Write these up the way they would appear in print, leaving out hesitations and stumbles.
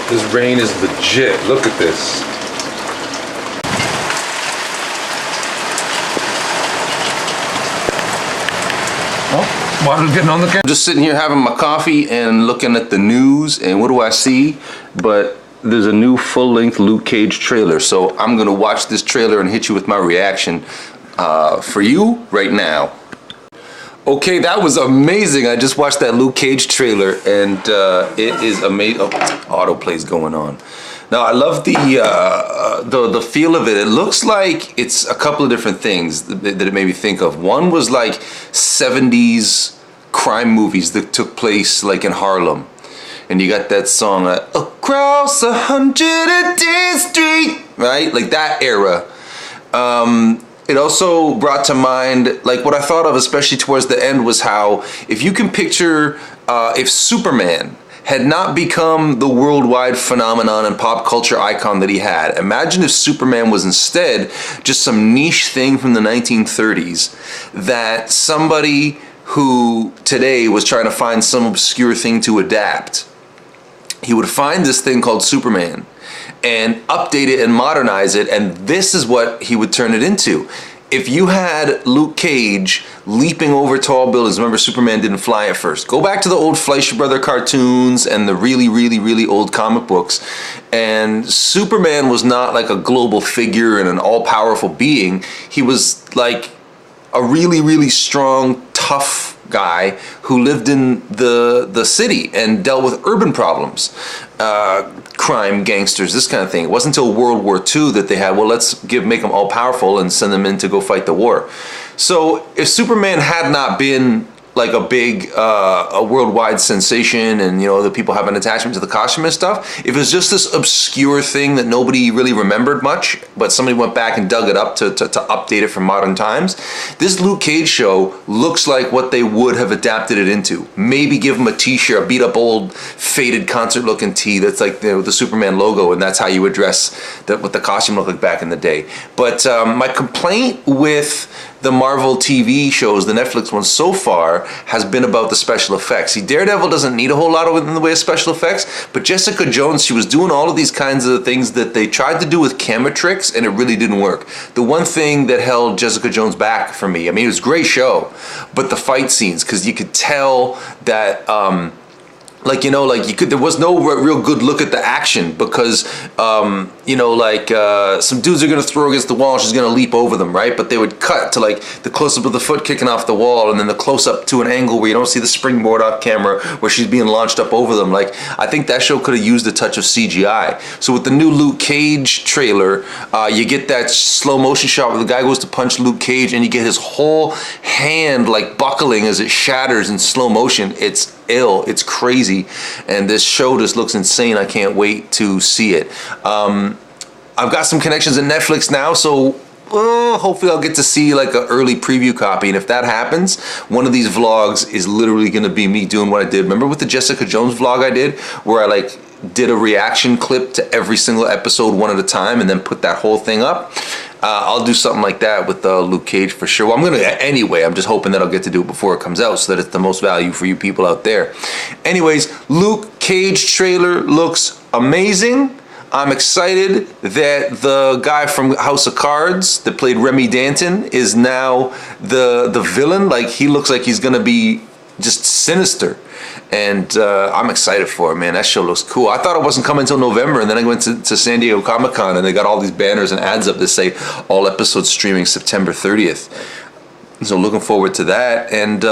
This rain is legit. Look at this. Oh, water's getting on the camera. Just sitting here having my coffee and looking at the news, and what do I see? But there's a new full-length Luke Cage trailer, so I'm gonna watch this trailer and hit you with my reaction for you right now. Okay, that was amazing. I just watched that Luke Cage trailer, and it is amazing. Oh, autoplay's going on. Now I love the feel of it. It looks like it's a couple of different things that it made me think of. One was like 70s crime movies that took place like in Harlem, and you got that song across 110th Street, right? Like that era. It also brought to mind, like what I thought of, especially towards the end, was how if you can picture if Superman had not become the worldwide phenomenon and pop culture icon that he had, imagine if Superman was instead just some niche thing from the 1930s that somebody who today was trying to find some obscure thing to adapt, he would find this thing called Superman and update it and modernize it, and this is what he would turn it into. If you had Luke Cage leaping over tall buildings, remember Superman didn't fly at first. Go back to the old Fleischer Brother cartoons and the really old comic books, and Superman was not like a global figure and an all-powerful being. He was like a really strong, tough guy who lived in the city and dealt with urban problems, crime, gangsters, this kind of thing. It wasn't until World War II that they had, well, let's make them all powerful and send them in to go fight the war. So if Superman had not been like a big a worldwide sensation, and you know the people have an attachment to the costume and stuff, if it was just this obscure thing that nobody really remembered much, but somebody went back and dug it up to update it for modern times, this Luke Cage show looks like what they would have adapted it into. Maybe give him a t-shirt, a beat up old faded concert looking tee that's like the Superman logo, and that's how you address what the costume looked like back in the day. But my complaint with the Marvel TV shows, the Netflix ones so far, has been about the special effects. See, Daredevil doesn't need a whole lot in the way of special effects, but Jessica Jones, she was doing all of these kinds of things that they tried to do with camera tricks, and it really didn't work. The one thing that held Jessica Jones back for me, I mean, it was a great show, but the fight scenes, because you could tell that there was no real good look at the action, because some dudes are gonna throw against the wall and she's gonna leap over them, right? But they would cut to like the close-up of the foot kicking off the wall, and then the close-up to an angle where you don't see the springboard off camera where she's being launched up over them. Like, I think that show could have used a touch of CGI. So with the new Luke Cage trailer, you get that slow motion shot where the guy goes to punch Luke Cage, and you get his whole hand like buckling as it shatters in slow motion. It's ill, it's crazy, and this show just looks insane. I can't wait to see it. I've got some connections at Netflix now, so hopefully I'll get to see like an early preview copy, and if that happens, one of these vlogs is literally going to be me doing what I did. Remember with the Jessica Jones vlog I did, where I like did a reaction clip to every single episode one at a time and then put that whole thing up? I'll do something like that with Luke Cage for sure. Well, I'm gonna anyway. I'm just hoping that I'll get to do it before it comes out, so that it's the most value for you people out there. Anyways, Luke Cage trailer looks amazing. I'm excited that the guy from House of Cards that played Remy Danton is now the villain. Like, he looks like he's gonna be just sinister, and I'm excited for it, man. That show looks cool. I thought it wasn't coming until November, and then I went to San Diego Comic-Con, and they got all these banners and ads up that say all episodes streaming September 30th. So looking forward to that. And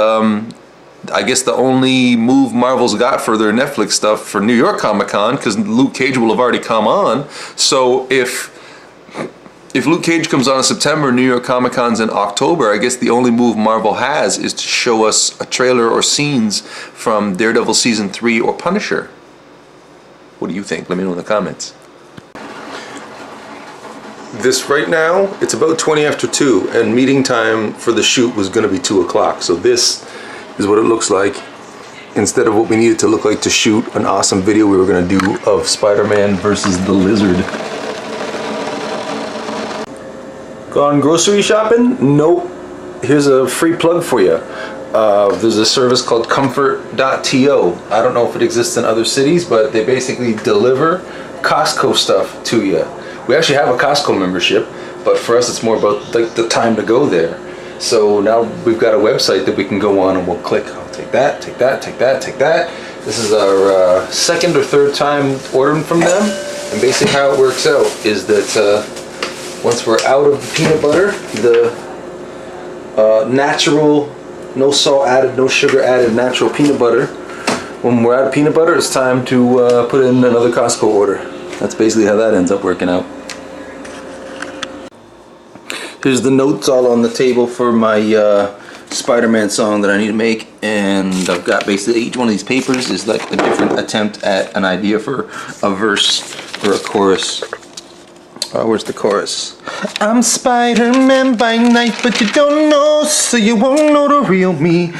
I guess the only move Marvel's got for their Netflix stuff for New York Comic-Con, because Luke Cage will have already come on. So if Luke Cage comes on in September, New York Comic-Con's in October, I guess the only move Marvel has is to show us a trailer or scenes from Daredevil Season 3 or Punisher. What do you think? Let me know in the comments. This right now, it's about 20 after 2, and meeting time for the shoot was going to be 2 o'clock. So this is what it looks like instead of what we needed to look like to shoot an awesome video we were going to do of Spider-Man versus the Lizard. Gone grocery shopping? Nope. Here's a free plug for you. There's a service called comfort.to. I don't know if it exists in other cities, but they basically deliver Costco stuff to you. We actually have a Costco membership, but for us it's more about the time to go there. So now we've got a website that we can go on and we'll click, I'll take that, take that, take that, take that. This is our second or third time ordering from them. And basically how it works out is that once we're out of the peanut butter, the natural, no salt added, no sugar added natural peanut butter, when we're out of peanut butter, it's time to put in another Costco order. That's basically how that ends up working out. Here's the notes all on the table for my Spider-Man song that I need to make, and I've got basically each one of these papers is like a different attempt at an idea for a verse or a chorus. Where's the chorus? I'm Spider-Man by night, but you don't know, so you won't know the real me.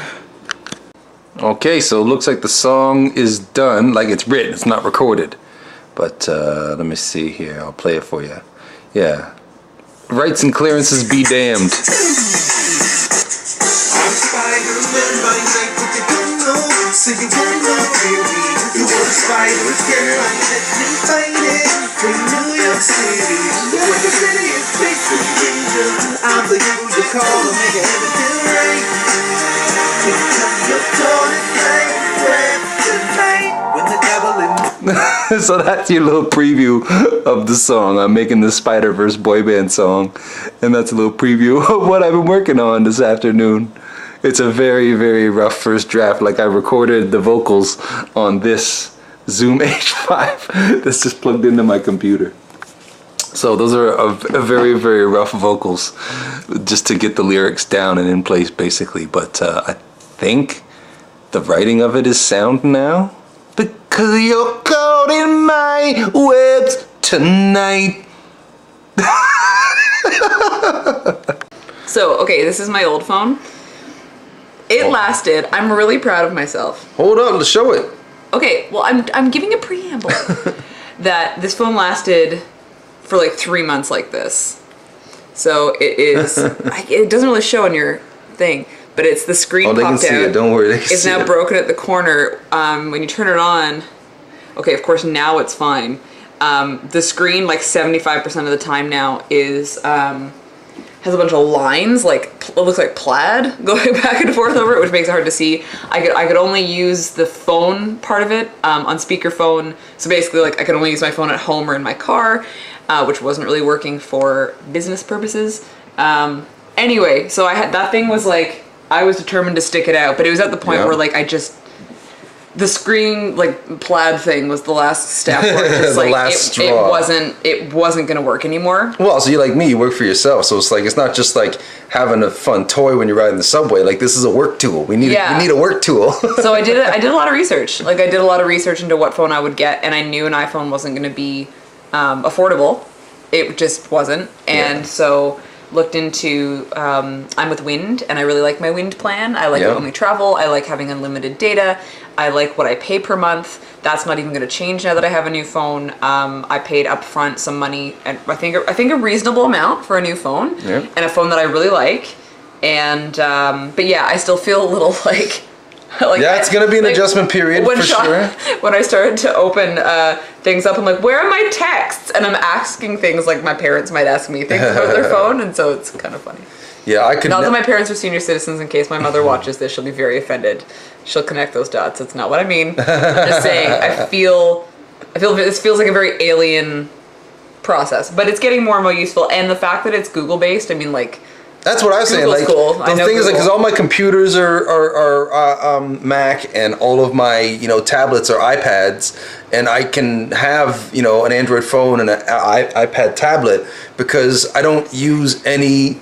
Okay, so it looks like the song is done, like it's written, it's not recorded. But let me see here, I'll play it for you. Yeah. Rights and clearances be damned. I'm Spider-Man by night, but you don't know, so you won't know the real me. You were a spider girl, let me fight it from New York City. When the city is big for danger, I'm the hero you call to make everything right. You're tonight, when the devil in. So that's your little preview of the song. I'm making the Spider-Verse boy band song, and that's a little preview of what I've been working on this afternoon. It's a very, very rough first draft. Like, I recorded the vocals on this Zoom H5 that's just plugged into my computer. So those are a very, very rough vocals just to get the lyrics down and in place, basically. But I think the writing of it is sound now. Because you're caught in my webs tonight. So, okay, this is my old phone. It lasted. I'm really proud of myself. Hold up, let's show it. Okay, well, I'm giving a preamble. That this phone lasted for like 3 months like this. So it is, it doesn't really show on your thing, but it's the screen popped out. Oh, they can see it, don't worry, they can see it. It's now broken at the corner. When you turn it on, okay, of course now it's fine. The screen, like 75% of the time now, is has a bunch of lines, like it looks like plaid going back and forth over it, which makes it hard to see. I could only use the phone part of it on speakerphone. So basically, like, I could only use my phone at home or in my car, which wasn't really working for business purposes. Anyway, so that thing was like, I was determined to stick it out, but it was at the point where, like, the screen, like, plaid thing was the last step where it's just, like, it wasn't gonna work anymore. Well, so you're like me, you work for yourself, so it's like, it's not just like having a fun toy when you're riding the subway. Like, this is a work tool. We need a work tool. So I did a lot of research. Like, I did a lot of research into what phone I would get, and I knew an iPhone wasn't gonna be affordable. It just wasn't. And so looked into, I'm with Wind, and I really like my Wind plan. I like only travel. I like having unlimited data. I like what I pay per month. That's not even going to change now that I have a new phone. I paid upfront some money, and I think a reasonable amount for a new phone, and a phone that I really like. And but yeah, I still feel a little like it's going to be an adjustment period for sure. When I started to open things up, I'm like, where are my texts? And I'm asking things like my parents might ask me things about their phone, and so it's kind of funny. Yeah, I could. Not that my parents are senior citizens. In case my mother watches this, she'll be very offended. She'll connect those dots. That's not what I mean. I'm just saying. I feel this feels like a very alien process, but it's getting more and more useful. And the fact that it's Google based, I mean, like, that's what I was saying. Like, cool. The thing is, like, because all my computers are Mac, and all of my tablets are iPads, and I can have an Android phone and an iPad tablet because I don't use any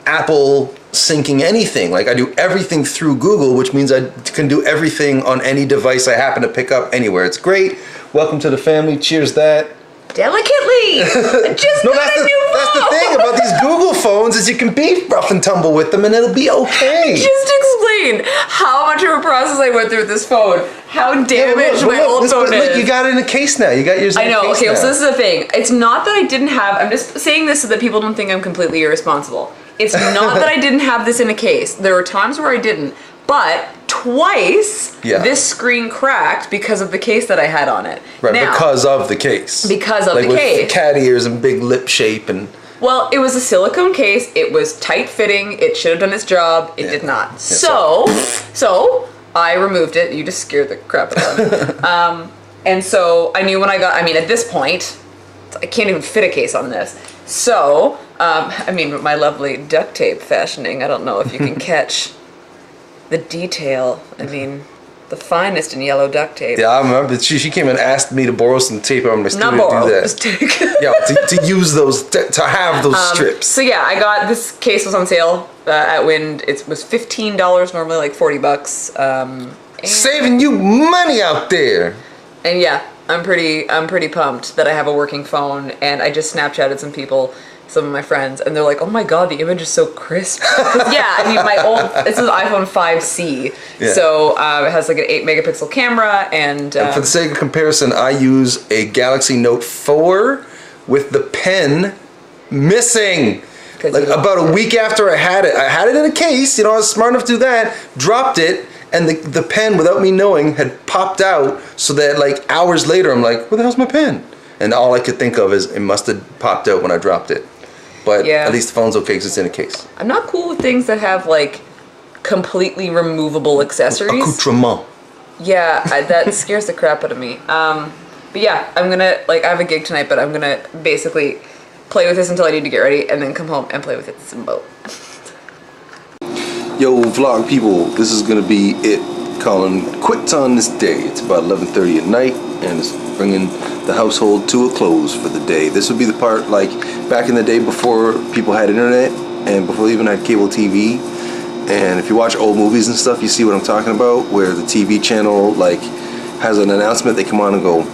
Apple syncing anything. Like, I do everything through Google, which means I can do everything on any device I happen to pick up anywhere. It's great. Welcome to the family. Cheers that. Delicately. Just no, that's the thing about these Google phones is you can be rough and tumble with them and it'll be okay. Just explain how much of a process I went through with this phone. How damaged my old phone is. Look, you got it in a case now. You got yours in a case now. I know. Okay, so this is the thing. It's not that I didn't have. I'm just saying this so that people don't think I'm completely irresponsible. It's not that I didn't have this in a case. There were times where I didn't. But twice, Yeah. this screen cracked because of the case that I had on it. Right, Now, because of the case. Because of like the with case. Cat ears and big lip shape and... Well, it was a silicone case. It was tight fitting. It should have done its job. It did not. So I removed it. You just scared the crap out of me. And so I knew when at this point, I can't even fit a case on this. So, with my lovely duct tape fashioning, I don't know if you can catch the detail. The finest in yellow duct tape. Yeah, I remember she came and asked me to borrow some tape on my studio Not borrow, to do that. just take. Yeah, to use those, to have those strips. So yeah, I got this case was on sale at Wind. It was $15, normally like $40. Saving you money out there. And yeah, I'm pretty pumped that I have a working phone, and I just Snapchatted some of my friends, and they're like, "Oh my god, the image is so crisp." This is iPhone 5C, so it has like an 8 megapixel camera, and for the sake of comparison, I use a Galaxy Note 4 with the pen missing. Like about a week after I had it in a case. I was smart enough to do that. Dropped it, and the pen, without me knowing, had popped out. So that like hours later, I'm like, "Where the hell's my pen?" And all I could think of is it must have popped out when I dropped it. But at least the phone's okay because it's in a case. I'm not cool with things that have like completely removable accessories. Accoutrement. Yeah, that scares the crap out of me. But yeah, I'm gonna I have a gig tonight, but I'm gonna basically play with this until I need to get ready, and then come home and play with it some more. Yo, vlog people, this is gonna be it. Calling quits on this day. It's about 11:30 at night, and it's bringing the household to a close for the day. This would be the part like back in the day before people had internet and before they even had cable TV. And if you watch old movies and stuff, you see what I'm talking about, where the TV channel like has an announcement. They come on and go,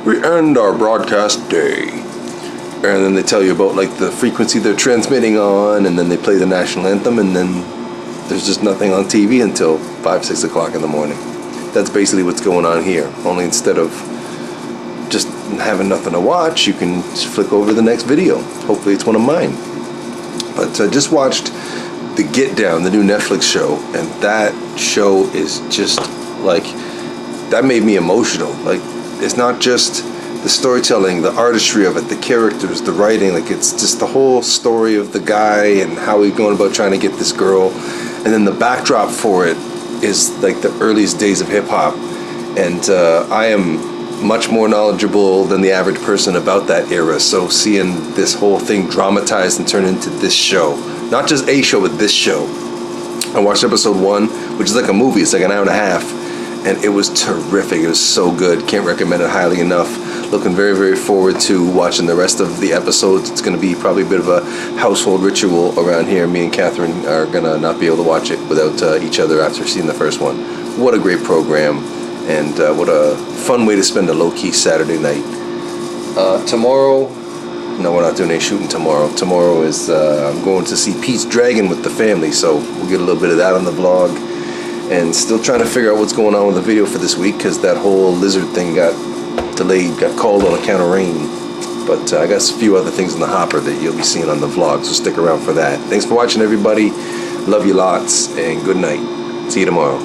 "We end our broadcast day," and then they tell you about like the frequency they're transmitting on, and then they play the national anthem, and then there's just nothing on TV until 5, 6 o'clock in the morning. That's basically what's going on here. Only instead of just having nothing to watch, you can just flick over to the next video. Hopefully it's one of mine. But I just watched The Get Down, the new Netflix show, and that show is just like, that made me emotional. Like, it's not just the storytelling, the artistry of it, the characters, the writing, like it's just the whole story of the guy and how he's going about trying to get this girl. And then the backdrop for it is like the earliest days of hip hop. And I am much more knowledgeable than the average person about that era. So seeing this whole thing dramatized and turned into this show, not just a show, but this show. I watched episode 1, which is like a movie. It's like an hour and a half. And it was terrific. It was so good. Can't recommend it highly enough. Looking very, very forward to watching the rest of the episodes. It's going to be probably a bit of a household ritual around here. Me and Catherine are going to not be able to watch it without each other after seeing the first one. What a great program. And what a fun way to spend a low-key Saturday night. Tomorrow, no, we're not doing any shooting tomorrow. Tomorrow is, I'm going to see Pete's Dragon with the family. So we'll get a little bit of that on the vlog. And still trying to figure out what's going on with the video for this week because that whole lizard thing got delayed, got called on account of rain. But I got a few other things in the hopper that you'll be seeing on the vlog, so stick around for that. Thanks for watching, everybody. Love you lots, and good night. See you tomorrow.